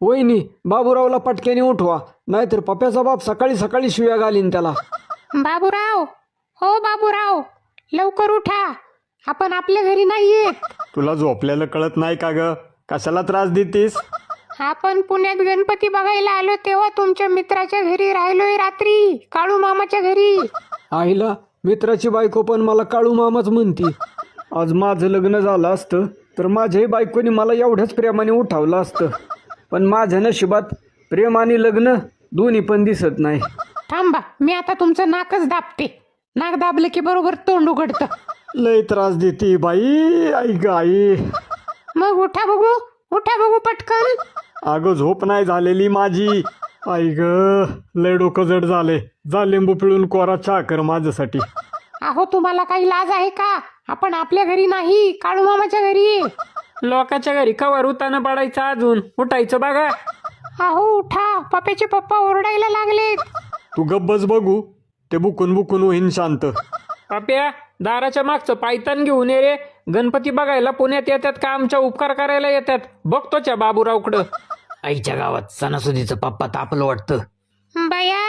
वहिनी बाबूरावला पटक्याने उठवा, नाहीतर पप्याचा बाप सकाळी सकाळी शिव्या घालीन त्याला. बाबूराव, हो बाबूराव, लवकर उठा, आपण आपल्या घरी नाहीये. तुला झोपलेलं कळत नाही का ग? कशाला त्रास देतीस? आपण पुण्यात गणपती बघायला आलो तेव्हा तुमच्या मित्राच्या घरी राहिलोय रात्री, काळू मामाच्या घरी. आईला मित्राची बायको पण मला काळू मामाच म्हणती. आज माझं लग्न झालं असतं तर माझ्याही बायकोनी मला एवढ्याच प्रेमाने उठावलं असतं, पण माझ्या नशिबात प्रेम आणि लग्न दोन्ही पण दिसत नाही. थांबा, मी आता तुमचं नाकच दाबते. नाक दाबलं की बरोबर तोंड उघडतं. लय त्रास देती बाई. आई ग आई. मग उठा बघू, उठा बघू पटकन. अगं झोप नाही झालेली माझी. आई ग, लय डोकं जड झाले. जा लिंबू पिळून कोरा चहा कर माझ्यासाठी. अहो तुम्हाला काही लाज आहे का? आपण आपल्या घरी नाही, काळू मामाच्या घरी. लोकाच्या घरी कवर उतानं पडायचं, अजून उठायचं बघा. अहो उठा, पप्याचे पप्पा ओरडायला लागलेत. तू गब्बस बघू, ते बुकून बुकून होईन शांत. पाप्या, दाराच्या मागचं पायतान घेऊन ये रे. गणपती बघायला पुण्यात येतात का आमच्या उपकार करायला येतात? बघतोच्या बाबूरावकडं. आईच्या गावात सणासुदीचं पप्पा तापलं वाटतं. बया,